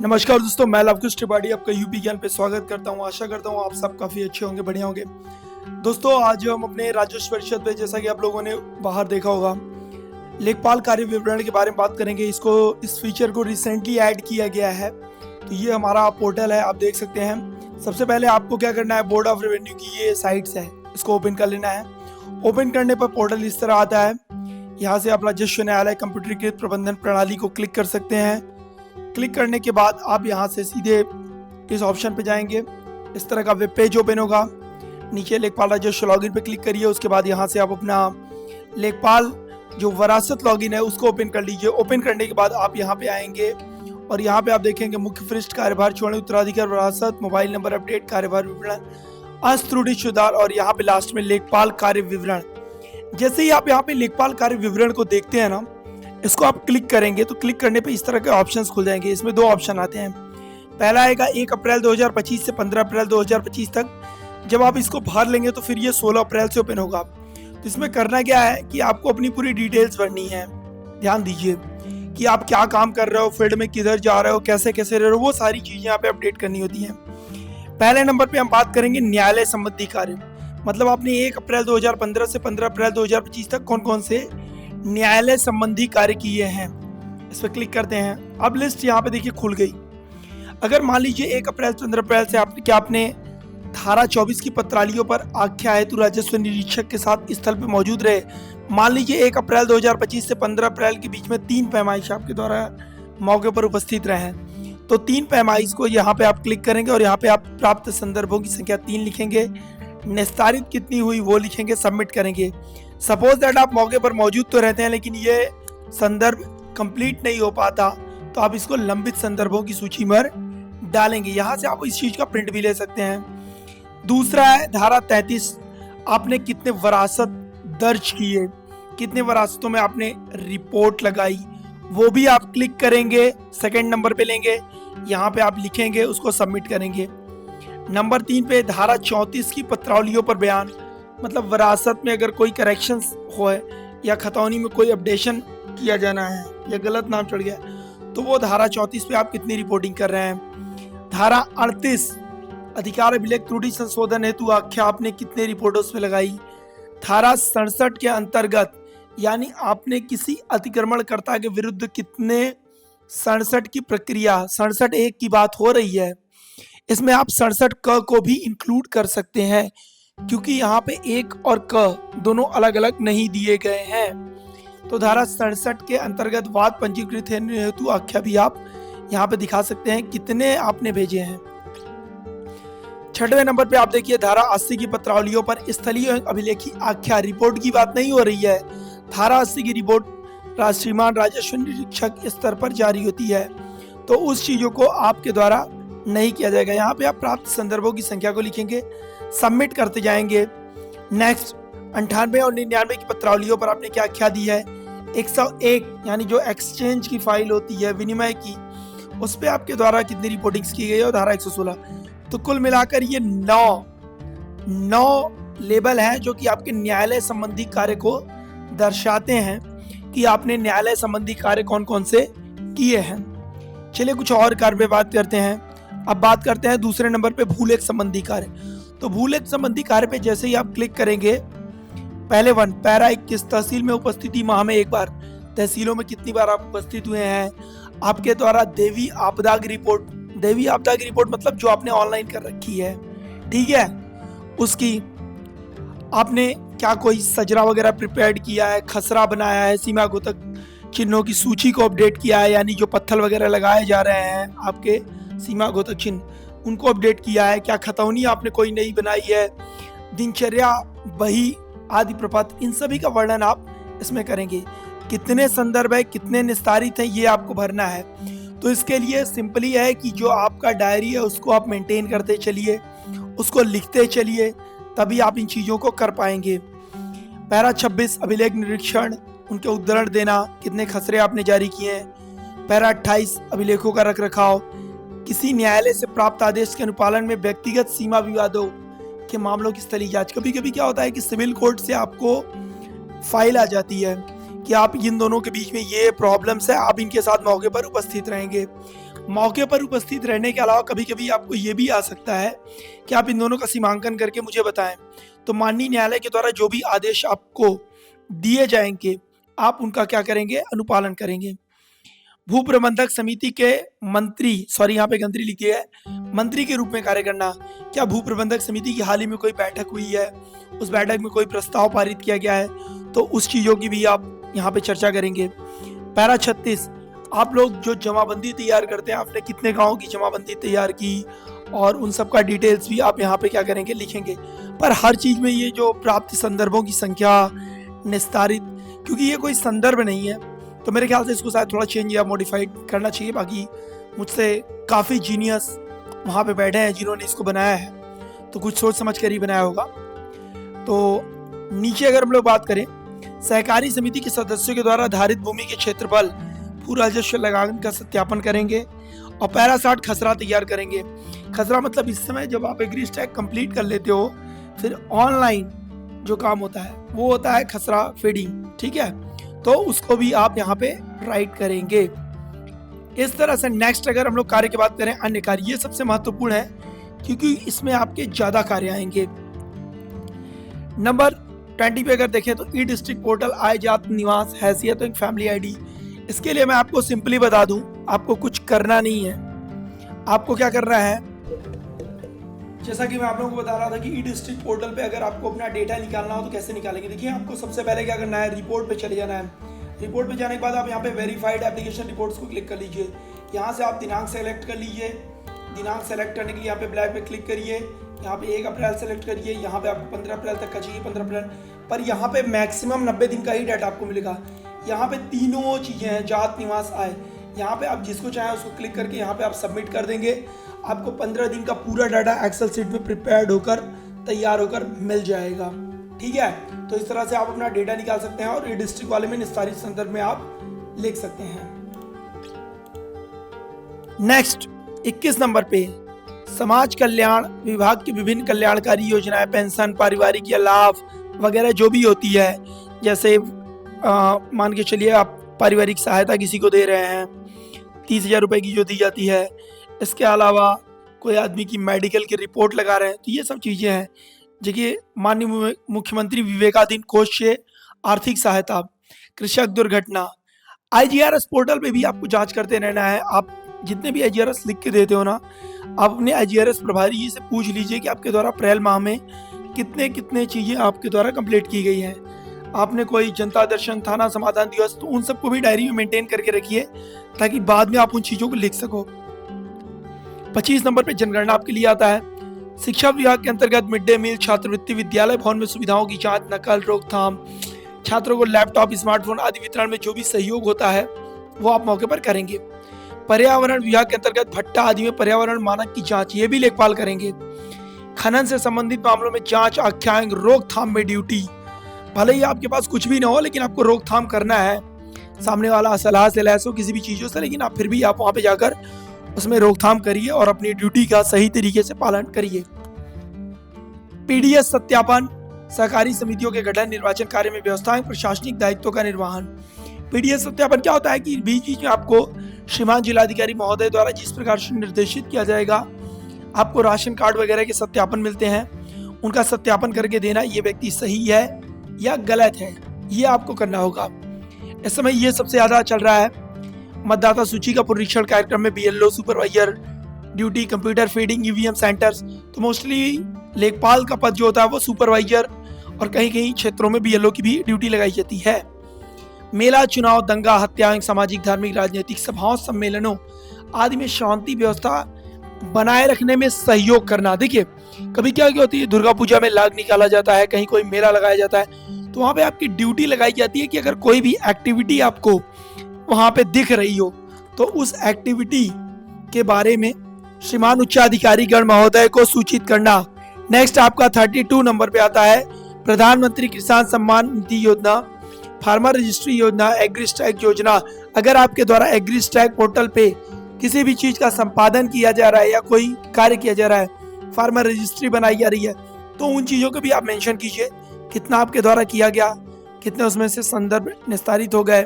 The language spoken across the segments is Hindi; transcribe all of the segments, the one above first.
नमस्कार दोस्तों, मैं लवकुश त्रिपाठी आपका यूपी ज्ञान पे स्वागत करता हूं। आशा करता हूं आप सब काफ़ी अच्छे होंगे, बढ़िया होंगे। दोस्तों, आज हम अपने राजस्व परिषद पे, जैसा कि आप लोगों ने बाहर देखा होगा, लेखपाल कार्य विवरण के बारे में बात करेंगे। इस फीचर को रिसेंटली ऐड किया गया है। तो ये हमारा पोर्टल है, आप देख सकते हैं। सबसे पहले आपको क्या करना है, बोर्ड ऑफ रेवेन्यू की ये साइट्स है, इसको ओपन कर लेना है। ओपन करने पर पोर्टल इस तरह आता है। यहाँ से आप राजस्व न्यायालय कंप्यूटरीकृत प्रबंधन प्रणाली को क्लिक कर सकते हैं। क्लिक करने के बाद आप यहाँ से सीधे इस ऑप्शन पे जाएंगे। इस तरह का वेब पेज ओपन होगा। नीचे लेखपाल राजस्व लॉगिन पे क्लिक करिए। उसके बाद यहाँ से आप अपना लेखपाल जो वरासत लॉगिन है उसको ओपन कर लीजिए। ओपन करने के बाद आप यहाँ पे आएंगे और यहाँ पे आप देखेंगे मुख्य पृष्ठ, कार्यभार छोड़ने, उत्तराधिकार, वरासत, मोबाइल नंबर अपडेट, कार्यभार विवरण, अस्तुटि सुधार और यहाँ पे लास्ट में लेखपाल कार्य विवरण। जैसे ही आप यहाँ पे लेखपाल कार्य विवरण को देखते हैं ना, इसको आप क्लिक करेंगे तो क्लिक करने पे इस तरह के ऑप्शंस खुल जाएंगे। इसमें दो ऑप्शन आते हैं। पहला आएगा 1 अप्रैल 2025 से 15 अप्रैल 2025 तक। जब आप इसको भर लेंगे तो फिर ये 16 अप्रैल से ओपन होगा। तो इसमें करना क्या है कि आपको अपनी पूरी डिटेल्स भरनी है। ध्यान दीजिए कि आप क्या काम कर रहे हो, फील्ड में किधर जा रहे हो, कैसे कैसे रह रहे हो, वो सारी चीज़ें यहाँ पे अपडेट करनी होती हैं। पहले नंबर पे हम बात करेंगे न्यायालय संबंधी कार्य। मतलब आपने 1 अप्रैल 2015 से 15 अप्रैल 2025 तक कौन कौन से न्यायालय संबंधी कार्य किए हैं, इस पर क्लिक करते हैं। अब लिस्ट यहाँ पे देखिए खुल गई। अगर मान लीजिए 1 अप्रैल 15 अप्रैल से आपने धारा 24 की पत्रावलियों पर आख्या हेतु राजस्व निरीक्षक के साथ स्थल पे मौजूद रहे। मान लीजिए 1 अप्रैल 2025 से 15 अप्रैल के बीच में 3 पैमाइश आपके द्वारा मौके पर उपस्थित रहे हैं। तो 3 पैमाइश को यहाँ पे आप क्लिक करेंगे और यहाँ पे आप प्राप्त संदर्भों की संख्या 3 लिखेंगे, निस्तारित कितनी हुई वो लिखेंगे, सबमिट करेंगे। सपोज दैट आप मौके पर मौजूद तो रहते हैं लेकिन ये संदर्भ कंप्लीट नहीं हो पाता, तो आप इसको लंबित संदर्भों की सूची में डालेंगे। यहाँ से आप इस चीज का प्रिंट भी ले सकते हैं। दूसरा है धारा 33, आपने कितने वरासत दर्ज किए, कितने वरासतों में आपने रिपोर्ट लगाई, वो भी आप क्लिक करेंगे, सेकंड नंबर पे लेंगे, यहाँ पे आप लिखेंगे, उसको सबमिट करेंगे। नंबर 3 पे धारा 34 की पत्रावलियों पर बयान। मतलब वरासत में अगर कोई करेक्शंस हो या खतौनी में कोई अपडेशन किया जाना है या गलत नाम चढ़ गया, तो वो धारा 34 पे आप कितनी रिपोर्टिंग कर रहे हैं। धारा 38 अधिकार अभिलेख त्रुटि संशोधन हेतु आख्या, आपने कितने रिपोर्टों में लगाई। धारा 67 के अंतर्गत यानी आपने किसी अतिक्रमणकर्ता के विरुद्ध कितने 67 की प्रक्रिया, 67(1) की बात हो रही है, इसमें आप 67(क) को भी इंक्लूड कर सकते हैं क्योंकि यहाँ पे 1 और क दोनों अलग अलग नहीं दिए गए हैं। तो धारा 67 के अंतर्गत वाद पंजीकृत हेतु आख्या भी आप यहाँ पे दिखा सकते हैं कितने आपने भेजे हैं। 6वें नंबर पे आप देखिए धारा 80 की पत्रावलियों पर स्थलीय अभिलेखी आख्या, रिपोर्ट की बात नहीं हो रही है। धारा 80 की रिपोर्ट श्रीमान राजस्व निरीक्षक स्तर पर जारी होती है, तो उस चीजों को आपके द्वारा नहीं किया जाएगा। यहाँ पे आप प्राप्त संदर्भों की संख्या को लिखेंगे, सबमिट करते जाएंगे। नेक्स्ट 98 और 99 की पत्रावलियों पर आपने क्या आख्या दी है। 101 यानी जो एक्सचेंज की फाइल होती है, विनिमय की, उस पे आपके द्वारा कितनी रिपोर्टिंग्स की गई है, और धारा 116। तो कुल मिलाकर ये 9 लेबल हैं जो कि आपके न्यायालय संबंधी कार्य को दर्शाते हैं कि आपने न्यायालय संबंधी कार्य कौन कौन से किए हैं। चलिए कुछ और कार्य पे बात करते हैं। अब बात करते हैं दूसरे नंबर पे भूलेख संबंधी कार्य। तो भूलेख संबंधी कार्य पे जैसे ही आप क्लिक करेंगे, पहले 1 पैरा 21 तहसील में उपस्थिति माह में 1 बार। तहसीलों में कितनी बार आप उपस्थित हुए हैं, आपके द्वारा देवी आपदा की रिपोर्ट, देवी आपदा की रिपोर्ट मतलब जो आपने ऑनलाइन कर रखी है, ठीक है, उसकी आपने क्या कोई सजरा वगैरह प्रिपेयर किया है, खसरा बनाया है, सीमा गोतक चिन्हों की सूची को अपडेट किया है, यानी जो पत्थर वगैरह लगाए जा रहे हैं आपके सीमा गोतक चिन्ह, उनको अपडेट किया है, क्या खतौनी आपने कोई नई बनाई है, दिनचर्या, बही आदि प्रपत्र, इन सभी का वर्णन आप इसमें करेंगे। कितने संदर्भ है, कितने निस्तारित हैं, ये आपको भरना है। तो इसके लिए सिंपली है कि जो आपका डायरी है उसको आप मेंटेन करते चलिए, उसको लिखते चलिए, तभी आप इन चीज़ों को कर पाएंगे। पैरा 26 अभिलेख निरीक्षण, उनके उद्धरण देना, कितने खसरे आपने जारी किए हैं। पैरा 28 अभिलेखों का रख रखाव, किसी न्यायालय से प्राप्त आदेश के अनुपालन में व्यक्तिगत सीमा विवादों के मामलों की स्थलीय जांच। कभी कभी क्या होता है कि सिविल कोर्ट से आपको फाइल आ जाती है कि आप इन दोनों के बीच में ये प्रॉब्लम्स है, आप इनके साथ मौके पर उपस्थित रहेंगे। मौके पर उपस्थित रहने के अलावा कभी कभी आपको ये भी आ सकता है कि आप इन दोनों का सीमांकन करके मुझे बताएं। तो माननीय न्यायालय के द्वारा जो भी आदेश आपको दिए जाएंगे आप उनका क्या करेंगे, अनुपालन करेंगे। भू प्रबंधक समिति के मंत्री, सॉरी यहाँ पे मंत्री लिख दिया है, मंत्री के रूप में कार्य करना। क्या भू प्रबंधक समिति की हाल ही में कोई बैठक हुई है, उस बैठक में कोई प्रस्ताव पारित किया गया है, तो उस चीज़ों की भी आप यहाँ पे चर्चा करेंगे। पैरा 36, आप लोग जो जमाबंदी तैयार करते हैं, आपने कितने गाँव की जमाबंदी तैयार की और उन सब का डिटेल्स भी आप यहाँ पे क्या करेंगे, लिखेंगे। पर हर चीज़ में ये जो प्राप्त संदर्भों की संख्या, निस्तारित, क्योंकि ये कोई संदर्भ नहीं है तो मेरे ख्याल से इसको शायद थोड़ा चेंज या मॉडिफाइड करना चाहिए। बाकी मुझसे काफ़ी जीनियस वहाँ पे बैठे हैं जिन्होंने इसको बनाया है, तो कुछ सोच समझ कर ही बनाया होगा। तो नीचे अगर हम लोग बात करें, सहकारी समिति के सदस्यों के द्वारा आधारित भूमि के क्षेत्रफल भू राजस्व लगान का सत्यापन करेंगे और पैरा 60 खसरा तैयार करेंगे। खसरा मतलब इस समय जब आप एग्री स्टैक कंप्लीट कर लेते हो फिर ऑनलाइन जो काम होता है वो होता है खसरा फीडिंग, ठीक है, तो उसको भी आप यहाँ पे राइट करेंगे। इस तरह से नेक्स्ट अगर हम लोग कार्य की बात करें, अन्य कार्य, ये सबसे महत्वपूर्ण है क्योंकि इसमें आपके ज्यादा कार्य आएंगे। नंबर 20 पे अगर देखें तो ई डिस्ट्रिक्ट पोर्टल, आय, जात, निवास, हैसियत, तो एक फैमिली आईडी। इसके लिए मैं आपको सिंपली बता दूं, आपको कुछ करना नहीं है। आपको क्या करना है, जैसा कि मैं आप लोगों को बता रहा था कि ई डिस्ट्रिक्ट पोर्टल पे अगर आपको अपना डेटा निकालना हो तो कैसे निकालेंगे। देखिए, आपको सबसे पहले क्या करना है, रिपोर्ट पे चले जाना है। रिपोर्ट पे जाने के बाद आप यहाँ पे वेरीफाइड एप्लीकेशन रिपोर्ट्स को क्लिक कर लीजिए। यहाँ से आप दिनांक सेलेक्ट कर लीजिए। दिनांक सेलेक्ट करने के लिए यहाँ पे ब्लैक पे क्लिक करिए। यहाँ पे 1 अप्रैल सेलेक्ट करिए। यहाँ पे आपको 15 अप्रैल तक का चाहिए, 15 अप्रैल, पर यहाँ पे मैक्सिमम 90 दिन का ही डाटा आपको मिलेगा। यहाँ पे तीनों चीज़ें हैं, जात, निवास, आय। यहाँ पे आप जिसको चाहें उसको क्लिक करके यहाँ पे आप सबमिट कर देंगे। आपको 15 दिन का पूरा डाटा एक्सेल शीट में प्रिपेयर्ड होकर, तैयार होकर मिल जाएगा, ठीक है। तो इस तरह से आप अपना डेटा निकाल सकते हैं और ये डिस्ट्रिक्ट वाले में निस्तारित संदर्भ में आप लिख सकते हैं। नेक्स्ट 21 नंबर पे समाज कल्याण विभाग की विभिन्न कल्याणकारी योजनाएं, पेंशन, पारिवारिक या लाभ वगैरह जो भी होती है, जैसे मान के चलिए आप पारिवारिक सहायता किसी को दे रहे हैं 30,000 रुपए की जो दी जाती है, इसके अलावा कोई आदमी की मेडिकल की रिपोर्ट लगा रहे हैं, तो ये सब चीज़ें हैं। देखिए, माननीय मुख्यमंत्री विवेकाधीन कोष से आर्थिक सहायता, कृषक दुर्घटना, IGRS पोर्टल पे भी आपको जांच करते रहना है। आप जितने भी IGRS लिख के देते हो ना, आप अपने IGRS प्रभारी जी से पूछ लीजिए कि आपके द्वारा अप्रैल माह में कितने चीज़ें आपके द्वारा कंप्लीट की गई हैं। आपने कोई जनता दर्शन, थाना समाधान दिवस, तो उन सबको भी डायरी में मेंटेन करके रखिए ताकि बाद में आप उन चीज़ों को लिख सको। 25 नंबर पे जनगणना आपके लिए आता है। शिक्षा विभाग के अंतर्गत मिड डे मील, छात्रवृत्ति, विद्यालय भवन में सुविधाओं की जांच, नकल, रोकथाम, छात्रों को लैपटॉप, स्मार्टफोन आदि वितरण में जो भी सहयोग होता है वो आप मौके पर करेंगे। पर्यावरण विभाग के अंतर्गत भट्टा आदि में पर्यावरण मानक की जांच, ये भी लेखपाल करेंगे। खनन से संबंधित मामलों में जांच, आख्यान, रोकथाम में ड्यूटी। भले ही आपके पास कुछ भी ना हो, लेकिन आपको रोकथाम करना है। सामने वाला सलाह से लैस हो किसी भी चीज़ों से, लेकिन आप फिर भी आप वहाँ पे जाकर उसमें रोकथाम करिए और अपनी ड्यूटी का सही तरीके से पालन करिए। PDS सत्यापन, सहकारी समितियों के गठन, निर्वाचन कार्य में व्यवस्था, प्रशासनिक दायित्वों का निर्वहन। PDS सत्यापन क्या होता है कि बीच बीच में आपको श्रीमान जिलाधिकारी महोदय द्वारा जिस प्रकार से निर्देशित किया जाएगा, आपको राशन कार्ड वगैरह के सत्यापन मिलते हैं, उनका सत्यापन करके देना, ये व्यक्ति सही है या गलत है, ये आपको करना होगा। इस समय ये सबसे ज़्यादा चल रहा है। मतदाता सूची का पुनरीक्षण कार्यक्रम में BLO supervisor duty, computer feeding, EVM centres, तो मोस्टली लेखपाल का पद जो होता है वो सुपरवाइजर, और कहीं कहीं क्षेत्रों में BLO की भी ड्यूटी लगाई जाती है। मेला, चुनाव, दंगा, हत्या, सामाजिक, धार्मिक, राजनीतिक सभाओं, सम्मेलनों आदि में शांति व्यवस्था बनाए रखने में सहयोग करना। देखिए, कभी क्या होती है, दुर्गा पूजा में लाग निकाला जाता है, कहीं कोई मेला लगाया जाता है, तो वहाँ पे आपकी ड्यूटी लगाई जाती है कि अगर कोई भी एक्टिविटी आपको वहाँ पे दिख रही हो तो उस एक्टिविटी के बारे में श्रीमान उच्चाधिकारी गण महोदय को सूचित करना। नेक्स्ट आपका 32 नंबर पे आता है प्रधानमंत्री किसान सम्मान निधि योजना, फार्मर रजिस्ट्री योजना, एग्री स्टैक योजना। अगर आपके द्वारा एग्री स्टैक पोर्टल पे किसी भी चीज का संपादन किया जा रहा है या कोई कार्य किया जा रहा है, फार्मर रजिस्ट्री बनाई जा रही है, तो उन चीजों को भी आप मेंशन कीजिए, कितना आपके द्वारा किया गया, कितने उसमें से संदर्भ निस्तारित हो गए,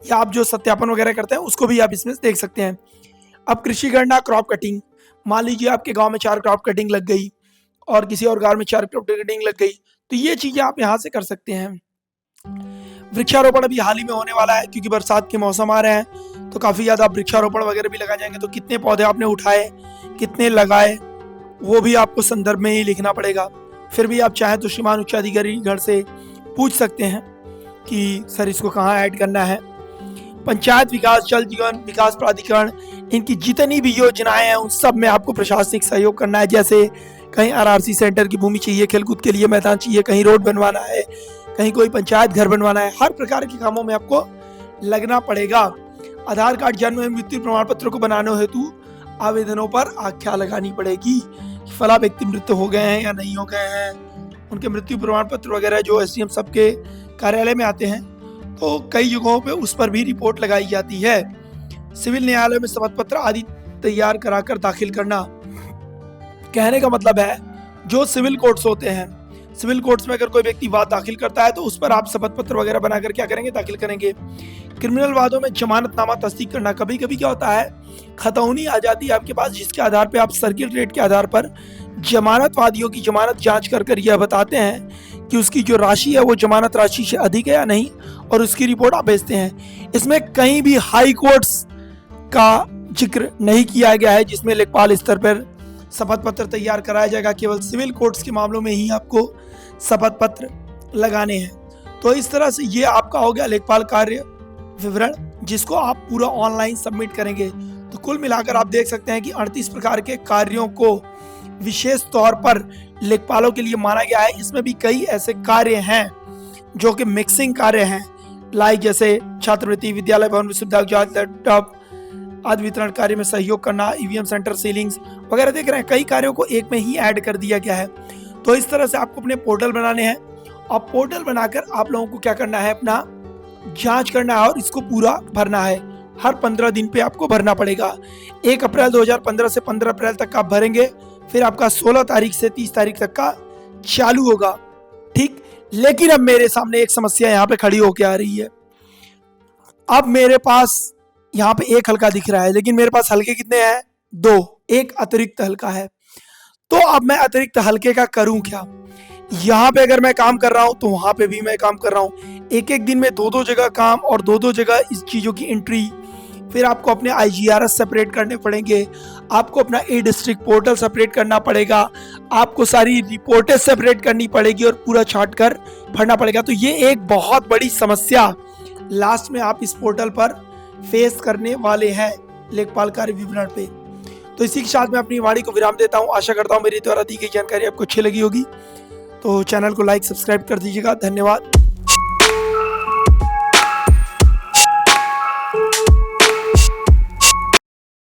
या आप जो सत्यापन वगैरह करते हैं उसको भी आप इसमें देख सकते हैं। अब कृषि गणना, क्रॉप कटिंग, मान लीजिए आपके गांव में 4 क्रॉप कटिंग लग गई और किसी और गांव में 4 क्रॉप कटिंग लग गई, तो ये चीजें आप यहाँ से कर सकते हैं। वृक्षारोपण अभी हाल ही में होने वाला है, क्योंकि बरसात के मौसम आ रहे हैं तो काफी ज्यादा वृक्षारोपण वगैरह भी लगा जाएंगे। तो कितने पौधे आपने उठाए, कितने लगाए, वो भी आपको संदर्भ में ही लिखना पड़ेगा। फिर भी आप चाहें तो श्रीमान उच्चाधिकारी गण से पूछ सकते हैं कि सर इसको कहाँ ऐड करना है। पंचायत विकास, जल जीवन विकास प्राधिकरण, इनकी जितनी भी योजनाएं हैं उन सब में आपको प्रशासनिक सहयोग करना है। जैसे कहीं आरआरसी सेंटर की भूमि चाहिए, खेलकूद के लिए मैदान चाहिए, कहीं रोड बनवाना है, कहीं कोई पंचायत घर बनवाना है, हर प्रकार के कामों में आपको लगना पड़ेगा। आधार कार्ड, जन्म एवं मृत्यु प्रमाण पत्र को बनाने हेतु आवेदनों पर आख्या लगानी पड़ेगी। फला व्यक्ति मृत हो गए हैं या नहीं हो गए हैं, उनके मृत्यु प्रमाण पत्र वगैरह जो एसडीएम सबके कार्यालय में आते हैं, तो कई जगहों पे उस पर भी रिपोर्ट लगाई जाती है। सिविल न्यायालय में शपथ पत्र आदि तैयार कराकर दाखिल करना। कहने का मतलब है जो सिविल कोर्ट्स होते हैं, सिविल कोर्ट्स में अगर कोई व्यक्ति वाद दाखिल करता है तो उस पर आप शपथ पत्र वगैरह बनाकर क्या करेंगे, दाखिल करेंगे। क्रिमिनल वादों में जमानतनामा तस्दीक करना। कभी कभी क्या होता है, खतौनी आ जाती है आपके पास, जिसके आधार पर आप सर्किल रेट के आधार पर जमानत वादियों की जमानत जांच कर यह बताते हैं कि उसकी जो राशि है वो जमानत राशि से अधिक है या नहीं, और उसकी रिपोर्ट आप भेजते हैं। इसमें कहीं भी हाई कोर्ट्स का जिक्र नहीं किया गया है जिसमें लेखपाल स्तर पर शपथ पत्र तैयार कराया जाएगा। केवल सिविल कोर्ट्स के मामलों में ही आपको शपथ पत्र लगाने हैं। तो इस तरह से ये आपका हो गया लेखपाल कार्य विवरण, जिसको आप पूरा ऑनलाइन सबमिट करेंगे। तो कुल मिलाकर आप देख सकते हैं कि 38 प्रकार के कार्यों को विशेष तौर पर लेखपालों के लिए माना गया है। इसमें भी कई ऐसे कार्य हैं जो कि मिक्सिंग कार्य हैं, लाइक जैसे छात्रवृत्ति, विद्यालय भवन विश्वविद्यालय लैपटॉप आदि वितरण कार्य में सहयोग करना, ईवीएम सेंटर सीलिंग्स वगैरह देख रहे हैं, कई कार्यों को एक में ही ऐड कर दिया गया है। तो इस तरह से आपको अपने पोर्टल बनाने हैं, और पोर्टल बनाकर आप लोगों को क्या करना है, अपना जांच करना है और इसको पूरा भरना है। हर 15 दिन पे आपको भरना पड़ेगा। 1 अप्रैल 2015 से 15 अप्रैल तक आप भरेंगे, फिर आपका 16 तारीख से 30 तारीख तक का चालू होगा। ठीक, लेकिन अब मेरे सामने एक समस्या यहाँ पे खड़ी होके आ रही है। अब मेरे पास यहाँ पे एक हल्का दिख रहा है, लेकिन मेरे पास हल्के कितने हैं, 2, एक अतिरिक्त हल्का है। तो अब मैं अतिरिक्त हल्के का करूं क्या? यहाँ पे अगर मैं काम कर रहा हूं तो वहां पे भी मैं काम कर रहा हूं। एक एक दिन में 2-2 जगह काम और 2-2 जगह इस चीजों की एंट्री। फिर आपको अपने IGRS सेपरेट करने पड़ेंगे, आपको अपना ई-डिस्ट्रिक्ट पोर्टल सेपरेट करना पड़ेगा, आपको सारी रिपोर्टें सेपरेट करनी पड़ेगी और पूरा छांट कर भरना पड़ेगा। तो ये एक बहुत बड़ी समस्या लास्ट में आप इस पोर्टल पर फेस करने वाले हैं लेखपाल कार्य विवरण पे। तो इसी के साथ मैं अपनी वाणी को विराम देता हूँ। आशा करता हूँ मेरी द्वारा दी गई जानकारी आपको अच्छी लगी होगी। तो चैनल को लाइक, सब्सक्राइब कर दीजिएगा। धन्यवाद।